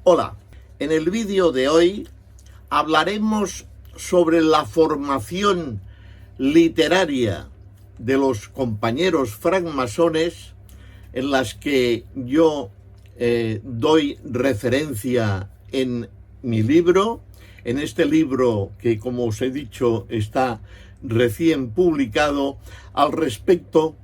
Hola, en el vídeo de hoy hablaremos sobre la formación literaria de los compañeros francmasones en las que yo doy referencia en mi libro, en este libro que, como os he dicho, está recién publicado, al respecto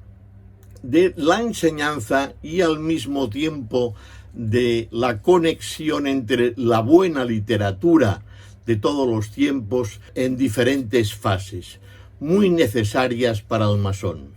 de la enseñanza y al mismo tiempo de la conexión entre la buena literatura de todos los tiempos en diferentes fases, muy necesarias para el masón.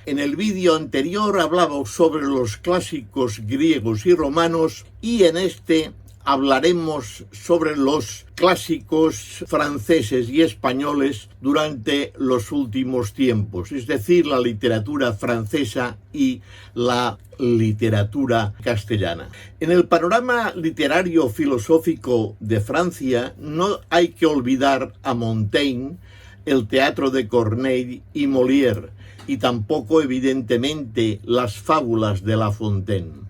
En el vídeo anterior hablaba sobre los clásicos griegos y romanos y en este hablaremos sobre los clásicos franceses y españoles durante los últimos tiempos, es decir, la literatura francesa y la literatura castellana. En el panorama literario filosófico de Francia no hay que olvidar a Montaigne, el teatro de Corneille y Molière, y tampoco, evidentemente, las fábulas de La Fontaine.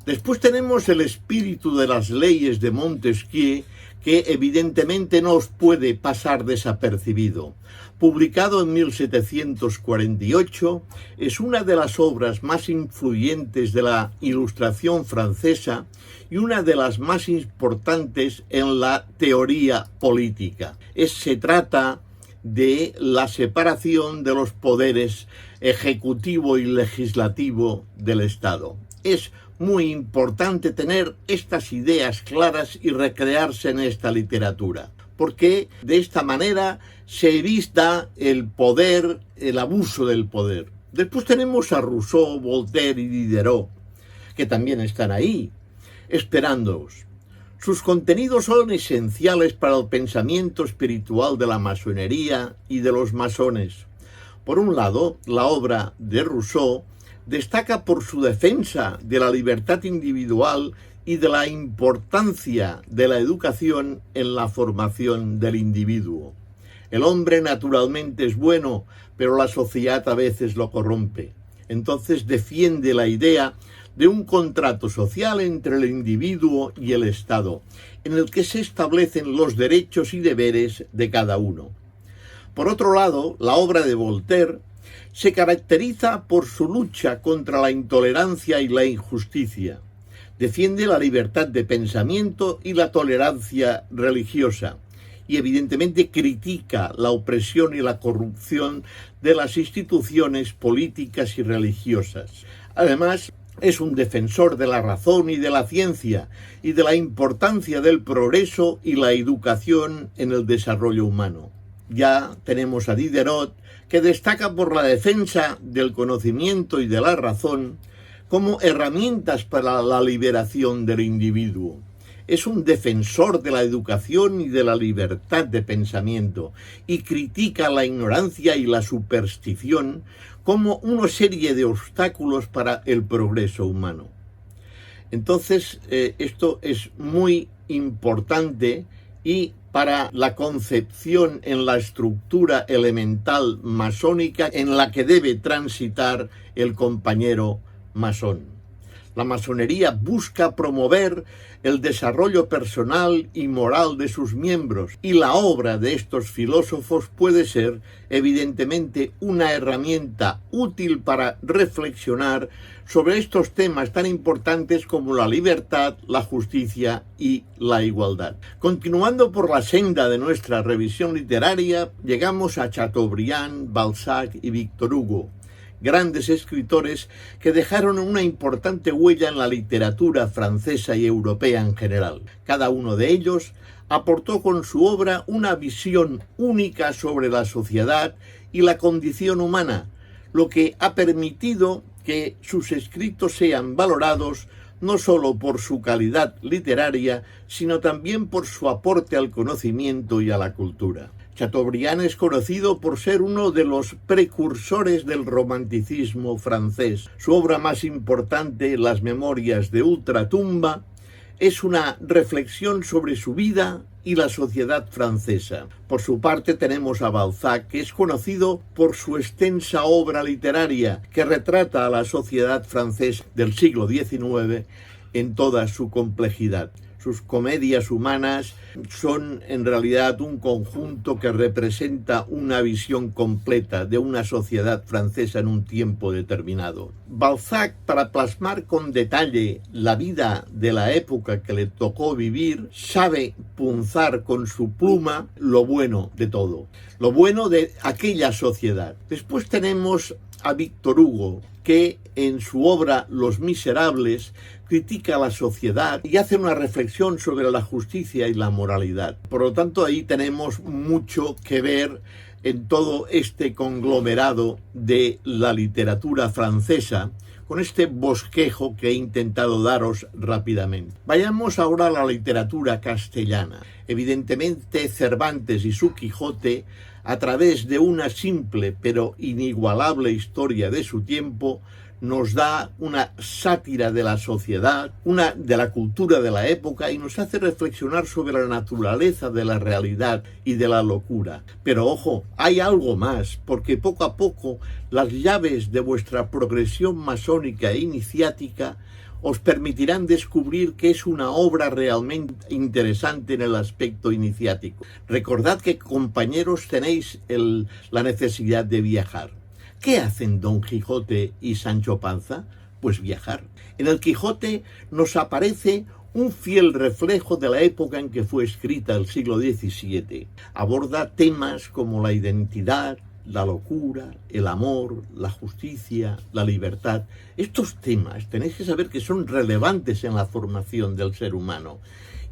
Después tenemos el espíritu de las leyes de Montesquieu, que evidentemente no os puede pasar desapercibido. Publicado en 1748, es una de las obras más influyentes de la Ilustración francesa y una de las más importantes en la teoría política. Se trata de la separación de los poderes ejecutivo y legislativo del Estado. Es muy importante tener estas ideas claras y recrearse en esta literatura, porque de esta manera se evita el poder, el abuso del poder. Después tenemos a Rousseau, Voltaire y Diderot, que también están ahí, esperándoos. Sus contenidos son esenciales para el pensamiento espiritual de la masonería y de los masones. Por un lado, la obra de Rousseau destaca por su defensa de la libertad individual y de la importancia de la educación en la formación del individuo. El hombre naturalmente es bueno, pero la sociedad a veces lo corrompe. Entonces defiende la idea de un contrato social entre el individuo y el Estado, en el que se establecen los derechos y deberes de cada uno. Por otro lado, la obra de Voltaire se caracteriza por su lucha contra la intolerancia y la injusticia. Defiende la libertad de pensamiento y la tolerancia religiosa y evidentemente critica la opresión y la corrupción de las instituciones políticas y religiosas. Además, es un defensor de la razón y de la ciencia y de la importancia del progreso y la educación en el desarrollo humano. Ya tenemos a Diderot, que destaca por la defensa del conocimiento y de la razón como herramientas para la liberación del individuo. Es un defensor de la educación y de la libertad de pensamiento y critica la ignorancia y la superstición como una serie de obstáculos para el progreso humano. Entonces, esto es muy importante y para la concepción en la estructura elemental masónica en la que debe transitar el compañero masón. La masonería busca promover el desarrollo personal y moral de sus miembros y la obra de estos filósofos puede ser, evidentemente, una herramienta útil para reflexionar sobre estos temas tan importantes como la libertad, la justicia y la igualdad. Continuando por la senda de nuestra revisión literaria, llegamos a Chateaubriand, Balzac y Victor Hugo, grandes escritores que dejaron una importante huella en la literatura francesa y europea en general. Cada uno de ellos aportó con su obra una visión única sobre la sociedad y la condición humana, lo que ha permitido que sus escritos sean valorados no solo por su calidad literaria, sino también por su aporte al conocimiento y a la cultura. Chateaubriand es conocido por ser uno de los precursores del romanticismo francés. Su obra más importante, Las Memorias de Ultratumba, es una reflexión sobre su vida y la sociedad francesa. Por su parte tenemos a Balzac, que es conocido por su extensa obra literaria que retrata a la sociedad francesa del siglo XIX en toda su complejidad. sus comedias humanas son en realidad un conjunto que representa una visión completa de una sociedad francesa en un tiempo determinado. Balzac, para plasmar con detalle la vida de la época que le tocó vivir, sabe punzar con su pluma lo bueno de todo, lo bueno de aquella sociedad. Después tenemos a Víctor Hugo, que en su obra Los Miserables critica a la sociedad y hace una reflexión sobre la justicia y la moralidad. Por lo tanto, ahí tenemos mucho que ver en todo este conglomerado de la literatura francesa, con este bosquejo que he intentado daros rápidamente. Vayamos ahora a la literatura castellana. Evidentemente, Cervantes y su Quijote, a través de una simple pero inigualable historia de su tiempo, nos da una sátira de la sociedad, una de la cultura de la época, y nos hace reflexionar sobre la naturaleza de la realidad y de la locura. Pero ojo, hay algo más, porque poco a poco las llaves de vuestra progresión masónica e iniciática os permitirán descubrir que es una obra realmente interesante en el aspecto iniciático. Recordad que, compañeros, tenéis la necesidad de viajar. ¿Qué hacen Don Quijote y Sancho Panza? Pues viajar. En el Quijote nos aparece un fiel reflejo de la época en que fue escrita, el siglo XVII. Aborda temas como la identidad, la locura, el amor, la justicia, la libertad. Estos temas tenéis que saber que son relevantes en la formación del ser humano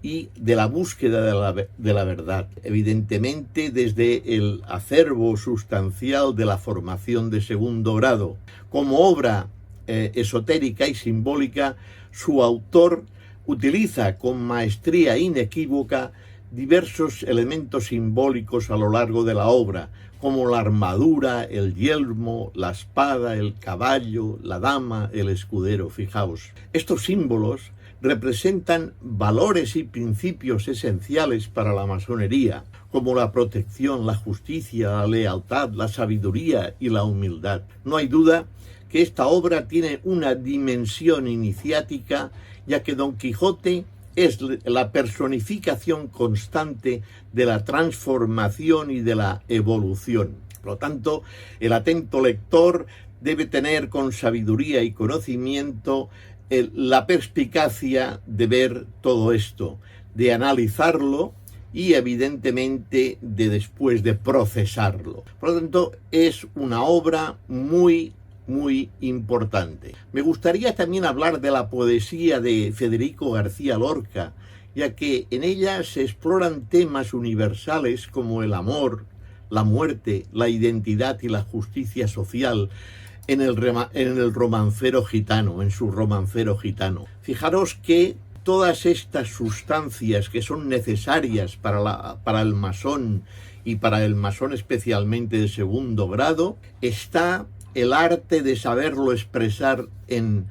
y de la búsqueda de la verdad. Evidentemente, desde el acervo sustancial de la formación de segundo grado, como obra esotérica y simbólica, su autor utiliza con maestría inequívoca diversos elementos simbólicos a lo largo de la obra, como la armadura, el yelmo, la espada, el caballo, la dama, el escudero. Fijaos, estos símbolos representan valores y principios esenciales para la masonería, como la protección, la justicia, la lealtad, la sabiduría y la humildad. No hay duda que esta obra tiene una dimensión iniciática, ya que Don Quijote es la personificación constante de la transformación y de la evolución. Por lo tanto, el atento lector debe tener con sabiduría y conocimiento la perspicacia de ver todo esto, de analizarlo y evidentemente de después de procesarlo. Por lo tanto, es una obra muy importante. Me gustaría también hablar de la poesía de Federico García Lorca, ya que en ella se exploran temas universales como el amor, la muerte, la identidad y la justicia social en el romancero gitano, en su romancero gitano. Fijaros que todas estas sustancias que son necesarias para el masón y para el masón especialmente de segundo grado, está el arte de saberlo expresar en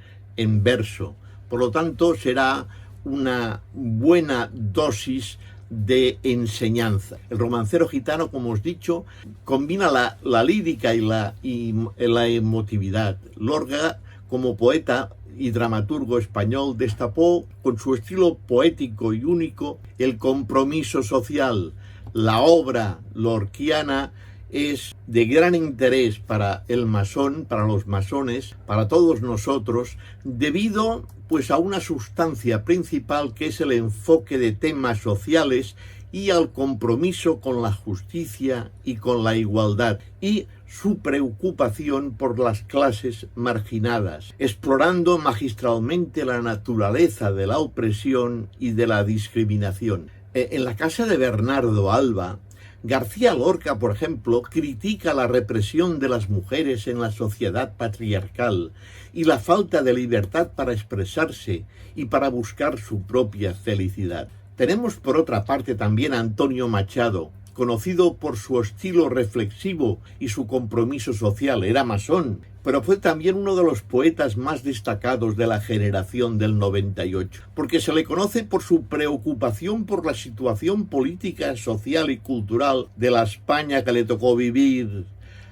verso. Por lo tanto, será una buena dosis de enseñanza. El romancero gitano, como os he dicho, combina la lírica y la emotividad. Lorca, como poeta y dramaturgo español, destapó con su estilo poético y único el compromiso social. La obra lorquiana es de gran interés para el masón, para los masones, para todos nosotros, debido pues a una sustancia principal que es el enfoque de temas sociales y al compromiso con la justicia y con la igualdad, y su preocupación por las clases marginadas, explorando magistralmente la naturaleza de la opresión y de la discriminación. En la casa de Bernardo Alba, García Lorca, por ejemplo, critica la represión de las mujeres en la sociedad patriarcal y la falta de libertad para expresarse y para buscar su propia felicidad. Tenemos por otra parte también a Antonio Machado, conocido por su estilo reflexivo y su compromiso social. Era masón, pero fue también uno de los poetas más destacados de la generación del 98, porque se le conoce por su preocupación por la situación política, social y cultural de la España que le tocó vivir,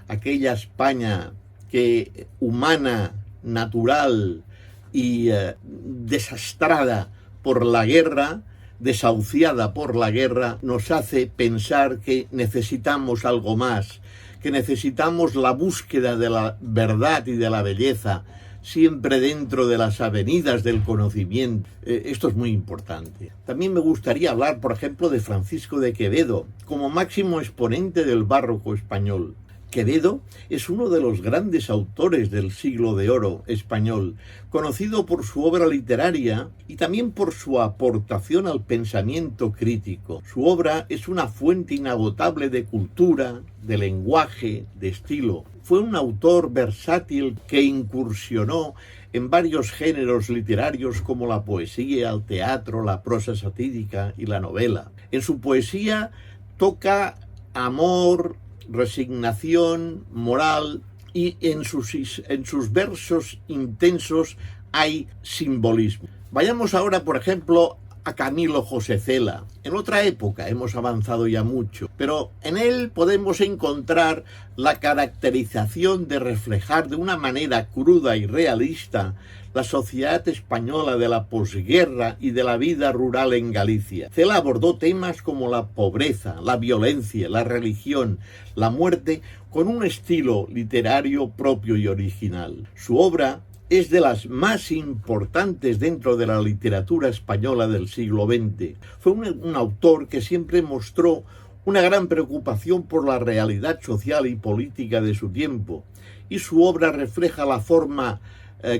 aquella España que humana, natural y desastrada por la guerra, desahuciada por la guerra, nos hace pensar que necesitamos algo más, que necesitamos la búsqueda de la verdad y de la belleza, siempre dentro de las avenidas del conocimiento. Esto es muy importante. También me gustaría hablar, por ejemplo, de Francisco de Quevedo, como máximo exponente del barroco español. Quevedo es uno de los grandes autores del siglo de oro español, conocido por su obra literaria y también por su aportación al pensamiento crítico. Su obra es una fuente inagotable de cultura, de lenguaje, de estilo. Fue un autor versátil que incursionó en varios géneros literarios como la poesía, el teatro, la prosa satírica y la novela. En su poesía toca amor, resignación, moral, y en sus versos intensos hay simbolismo. Vayamos ahora, por ejemplo, a Camilo José Cela. En otra época hemos avanzado ya mucho, pero en él podemos encontrar la caracterización de reflejar de una manera cruda y realista la sociedad española de la posguerra y de la vida rural en Galicia. Cela abordó temas como la pobreza, la violencia, la religión, la muerte, con un estilo literario propio y original. Su obra es de las más importantes dentro de la literatura española del siglo XX. Fue un autor que siempre mostró una gran preocupación por la realidad social y política de su tiempo, y su obra refleja la forma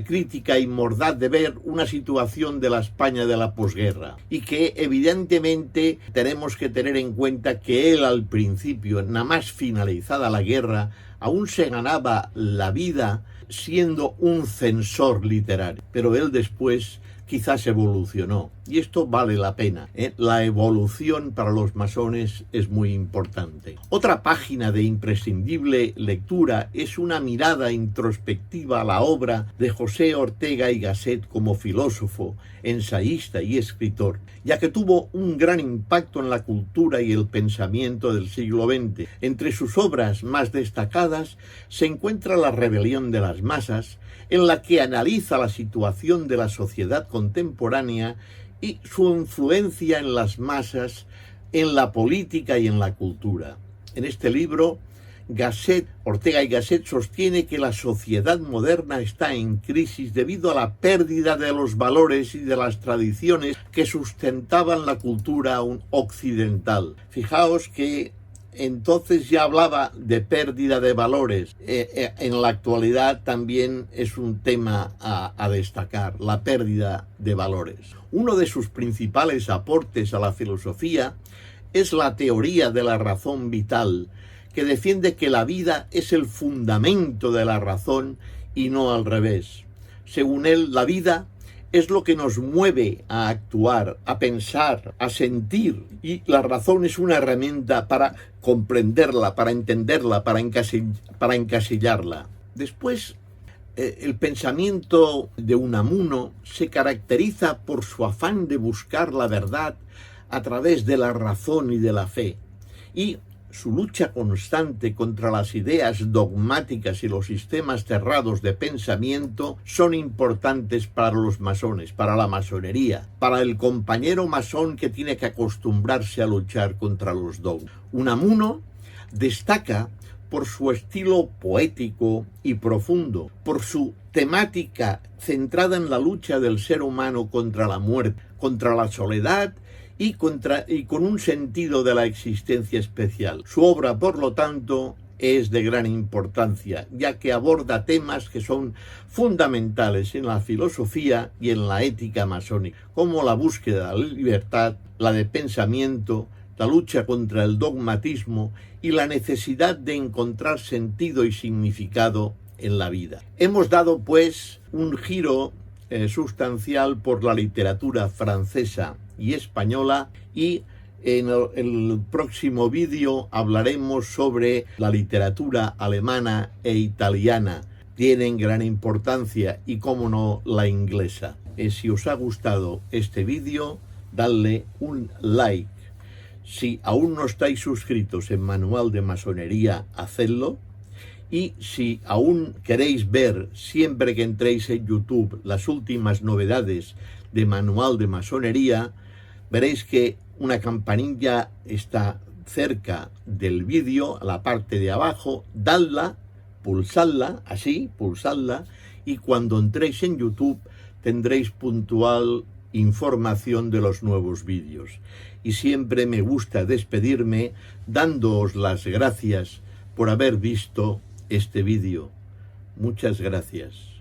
crítica y mordaz de ver una situación de la España de la posguerra, y que evidentemente tenemos que tener en cuenta que él al principio, nada más finalizada la guerra, aún se ganaba la vida siendo un censor literario, pero él después quizás evolucionó, y esto vale la pena. La evolución para los masones es muy importante. Otra página de imprescindible lectura es una mirada introspectiva a la obra de José Ortega y Gasset como filósofo, ensayista y escritor, ya que tuvo un gran impacto en la cultura y el pensamiento del siglo XX. Entre sus obras más destacadas se encuentra La rebelión de las masas, en la que analiza la situación de la sociedad contemporánea y su influencia en las masas, en la política y en la cultura. En este libro, Ortega y Gasset sostiene que la sociedad moderna está en crisis debido a la pérdida de los valores y de las tradiciones que sustentaban la cultura occidental. Fijaos que entonces ya hablaba de pérdida de valores. En la actualidad también es un tema a destacar, la pérdida de valores. Uno de sus principales aportes a la filosofía es la teoría de la razón vital, que defiende que la vida es el fundamento de la razón y no al revés. Según él, la vida es lo que nos mueve a actuar, a pensar, a sentir, y la razón es una herramienta para comprenderla, para entenderla, para encasillarla. Después, el pensamiento de Unamuno se caracteriza por su afán de buscar la verdad a través de la razón y de la fe, y su lucha constante contra las ideas dogmáticas y los sistemas cerrados de pensamiento son importantes para los masones, para la masonería, para el compañero masón que tiene que acostumbrarse a luchar contra los dogmas. Unamuno destaca por su estilo poético y profundo, por su temática centrada en la lucha del ser humano contra la muerte, contra la soledad y con un sentido de la existencia especial. Su obra, por lo tanto, es de gran importancia, ya que aborda temas que son fundamentales en la filosofía y en la ética masónica, como la búsqueda de la libertad, la de pensamiento, la lucha contra el dogmatismo y la necesidad de encontrar sentido y significado en la vida. Hemos dado, pues, un giro sustancial por la literatura francesa y española, y en el próximo vídeo hablaremos sobre la literatura alemana e italiana. Tienen gran importancia, y cómo no, la inglesa. Si os ha gustado este vídeo, dadle un like. Si aún no estáis suscritos en Manual de Masonería, hacedlo. Y si aún queréis ver, siempre que entréis en YouTube, las últimas novedades de Manual de Masonería, veréis que una campanilla está cerca del vídeo, a la parte de abajo, dadla, pulsadla, así, pulsadla, y cuando entréis en YouTube tendréis puntual información de los nuevos vídeos. Y siempre me gusta despedirme dándoos las gracias por haber visto este vídeo. Muchas gracias.